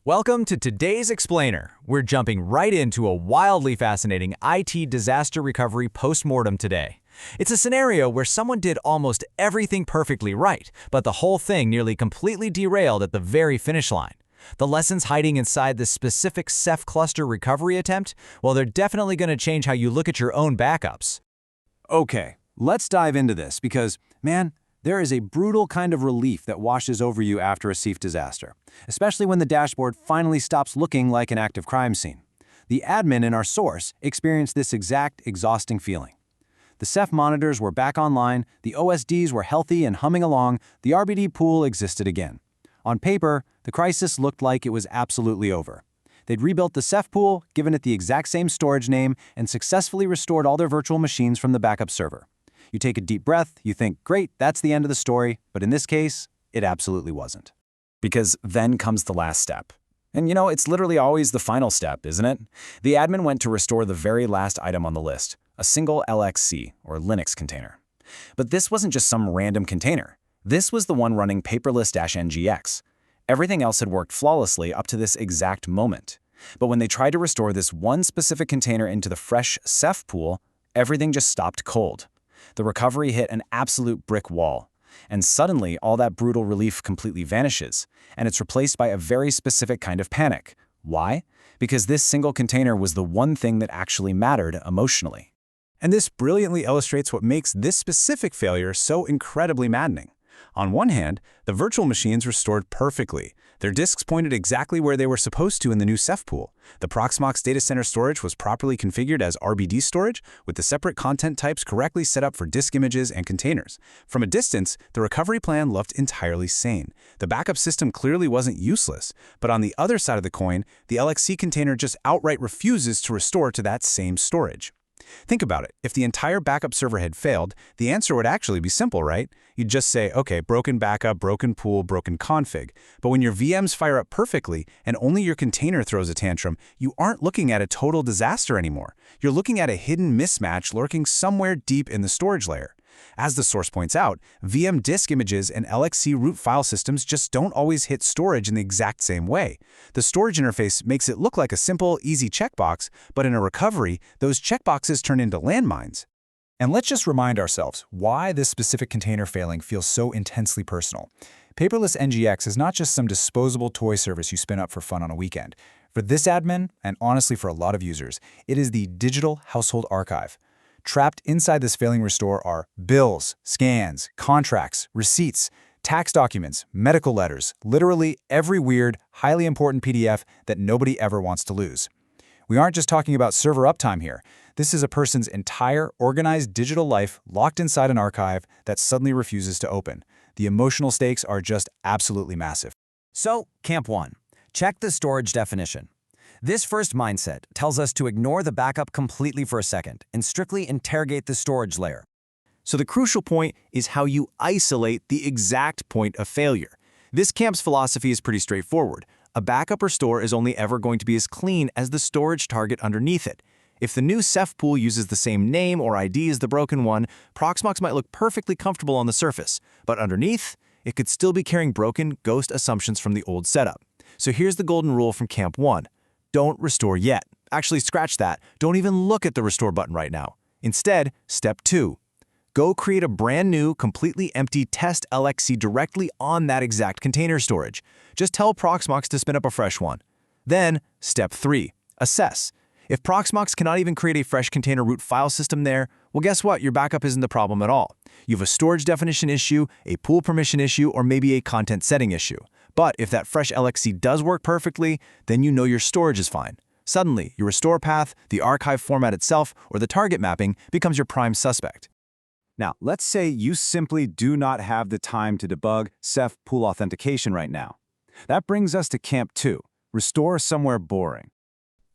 Welcome to today's Explainer. We're jumping right into a wildly fascinating IT disaster recovery postmortem today. It's a scenario where someone did almost everything perfectly right, but the whole thing nearly completely derailed at the very finish line. The lessons hiding inside this specific Ceph cluster recovery attempt, well, they're definitely going to change how you look at your own backups. Okay, let's dive into this because, man, there is a brutal kind of relief that washes over you after a Ceph disaster, especially when the dashboard finally stops looking like an active crime scene. The admin in our source experienced this exact exhausting feeling. The Ceph monitors were back online, the OSDs were healthy and humming along, the RBD pool existed again. On paper, the crisis looked like it was absolutely over. They'd rebuilt the Ceph pool, given it the exact same storage name, and successfully restored all their virtual machines from the backup server. You take a deep breath, you think, great, that's the end of the story, but in this case, it absolutely wasn't. Because then comes the last step. And it's literally always the final step, isn't it? The admin went to restore the very last item on the list, a single LXC, or Linux container. But this wasn't just some random container. This was the one running Paperless-ngx. Everything else had worked flawlessly up to this exact moment. But when they tried to restore this one specific container into the fresh Ceph pool, everything just stopped cold. The recovery hit an absolute brick wall. And suddenly, all that brutal relief completely vanishes, and it's replaced by a very specific kind of panic. Why? Because this single container was the one thing that actually mattered emotionally. And this brilliantly illustrates what makes this specific failure so incredibly maddening. On one hand, the virtual machines restored perfectly. Their disks pointed exactly where they were supposed to in the new Ceph pool. The Proxmox data center storage was properly configured as RBD storage, with the separate content types correctly set up for disk images and containers. From a distance, the recovery plan looked entirely sane. The backup system clearly wasn't useless. But on the other side of the coin, the LXC container just outright refuses to restore to that same storage. Think about it. If the entire backup server had failed, the answer would actually be simple, right? You'd just say, okay, broken backup, broken pool, broken config. But when your VMs fire up perfectly and only your container throws a tantrum, you aren't looking at a total disaster anymore. You're looking at a hidden mismatch lurking somewhere deep in the storage layer. As the source points out, VM disk images and LXC root file systems just don't always hit storage in the exact same way. The storage interface makes it look like a simple, easy checkbox, but in a recovery, those checkboxes turn into landmines. And let's just remind ourselves why this specific container failing feels so intensely personal. Paperless-ngx is not just some disposable toy service you spin up for fun on a weekend. For this admin, and honestly for a lot of users, it is the digital household archive. Trapped inside this failing restore are bills, scans, contracts, receipts, tax documents, medical letters, literally every weird, highly important PDF that nobody ever wants to lose. We aren't just talking about server uptime here. This is a person's entire organized digital life locked inside an archive that suddenly refuses to open. The emotional stakes are just absolutely massive. So, Camp 1. Check the storage definition. This first mindset tells us to ignore the backup completely for a second and strictly interrogate the storage layer. So the crucial point is how you isolate the exact point of failure. This camp's philosophy is pretty straightforward. A backup or store is only ever going to be as clean as the storage target underneath it. If the new Ceph pool uses the same name or ID as the broken one, Proxmox might look perfectly comfortable on the surface, but underneath, it could still be carrying broken ghost assumptions from the old setup. So here's the golden rule from Camp 1. Don't restore yet. Actually, scratch that. Don't even look at the restore button right now. Instead, step 2. Go create a brand new, completely empty test LXC directly on that exact container storage. Just tell Proxmox to spin up a fresh one. Then, step 3. Assess. If Proxmox cannot even create a fresh container root file system there, well, guess what? Your backup isn't the problem at all. You have a storage definition issue, a pool permission issue, or maybe a content setting issue. But if that fresh LXC does work perfectly, then you know your storage is fine. Suddenly, your restore path, the archive format itself, or the target mapping becomes your prime suspect. Now, let's say you simply do not have the time to debug Ceph pool authentication right now. That brings us to Camp 2, restore somewhere boring.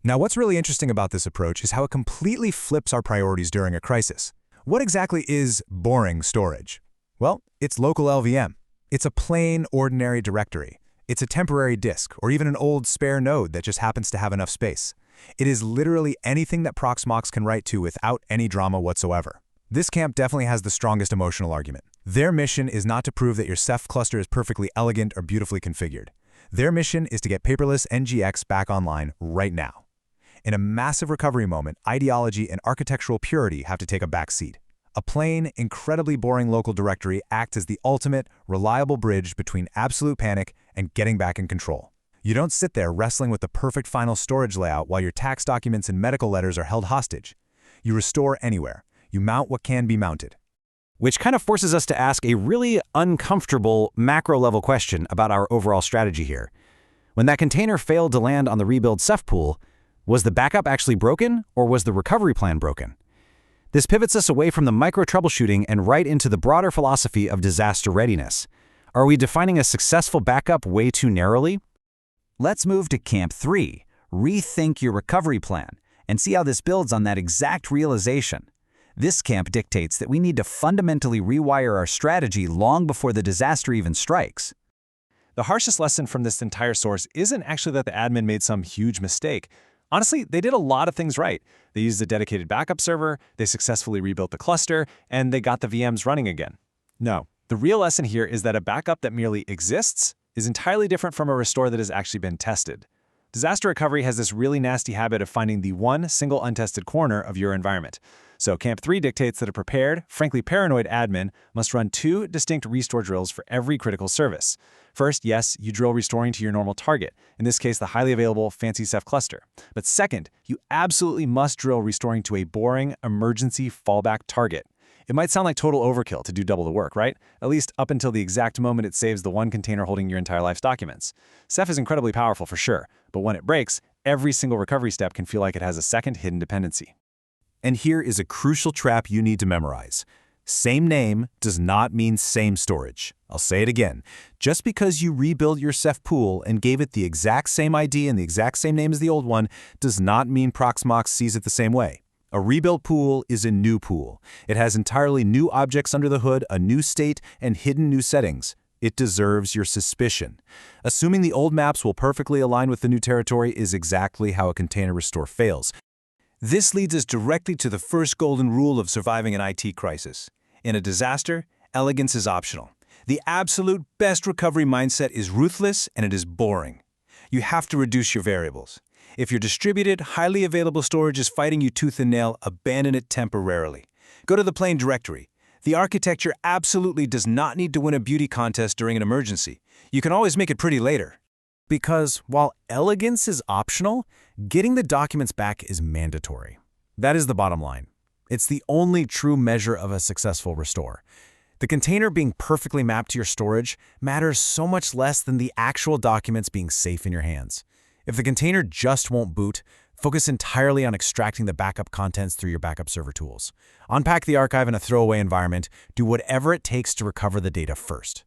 Now, what's really interesting about this approach is how it completely flips our priorities during a crisis. What exactly is boring storage? Well, it's local LVM. It's a plain, ordinary directory. It's a temporary disk, or even an old spare node that just happens to have enough space. It is literally anything that Proxmox can write to without any drama whatsoever. This camp definitely has the strongest emotional argument. Their mission is not to prove that your Ceph cluster is perfectly elegant or beautifully configured. Their mission is to get Paperless-ngx back online right now. In a massive recovery moment, ideology and architectural purity have to take a back seat. A plain, incredibly boring local directory acts as the ultimate, reliable bridge between absolute panic and getting back in control. You don't sit there wrestling with the perfect final storage layout while your tax documents and medical letters are held hostage. You restore anywhere. You mount what can be mounted. Which kind of forces us to ask a really uncomfortable macro-level question about our overall strategy here. When that container failed to land on the rebuild Ceph pool, was the backup actually broken, or was the recovery plan broken? This pivots us away from the micro-troubleshooting and right into the broader philosophy of disaster readiness. Are we defining a successful backup way too narrowly? Let's move to Camp 3, rethink your recovery plan, and see how this builds on that exact realization. This camp dictates that we need to fundamentally rewire our strategy long before the disaster even strikes. The harshest lesson from this entire source isn't actually that the admin made some huge mistake. Honestly, they did a lot of things right. They used a dedicated backup server, they successfully rebuilt the cluster, and they got the VMs running again. No, the real lesson here is that a backup that merely exists is entirely different from a restore that has actually been tested. Disaster recovery has this really nasty habit of finding the one single untested corner of your environment. So Camp 3 dictates that a prepared, frankly paranoid admin must run 2 distinct restore drills for every critical service. First, yes, you drill restoring to your normal target, in this case the highly available fancy Ceph cluster. But second, you absolutely must drill restoring to a boring, emergency fallback target. It might sound like total overkill to do double the work, right? At least up until the exact moment it saves the one container holding your entire life's documents. Ceph is incredibly powerful for sure, but when it breaks, every single recovery step can feel like it has a second hidden dependency. And here is a crucial trap you need to memorize. Same name does not mean same storage. I'll say it again. Just because you rebuild your Ceph pool and gave it the exact same ID and the exact same name as the old one does not mean Proxmox sees it the same way. A rebuilt pool is a new pool. It has entirely new objects under the hood, a new state, and hidden new settings. It deserves your suspicion. Assuming the old maps will perfectly align with the new territory is exactly how a container restore fails. This leads us directly to the first golden rule of surviving an IT crisis. In a disaster, elegance is optional. The absolute best recovery mindset is ruthless and it is boring. You have to reduce your variables. If your distributed, highly available storage is fighting you tooth and nail, abandon it temporarily. Go to the plain directory. The architecture absolutely does not need to win a beauty contest during an emergency. You can always make it pretty later. Because while elegance is optional, getting the documents back is mandatory. That is the bottom line. It's the only true measure of a successful restore. The container being perfectly mapped to your storage matters so much less than the actual documents being safe in your hands. If the container just won't boot, focus entirely on extracting the backup contents through your backup server tools. Unpack the archive in a throwaway environment. Do whatever it takes to recover the data first.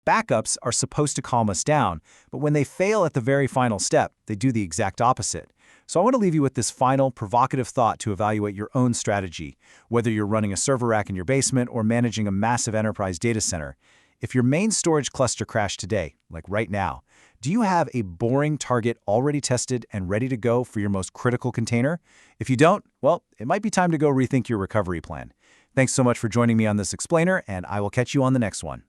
Backups are supposed to calm us down, but when they fail at the very final step, they do the exact opposite. So I want to leave you with this final, provocative thought to evaluate your own strategy, whether you're running a server rack in your basement or managing a massive enterprise data center. If your main storage cluster crashed today, like right now, do you have a boring target already tested and ready to go for your most critical container? If you don't, well, it might be time to go rethink your recovery plan. Thanks so much for joining me on this explainer, and I will catch you on the next one.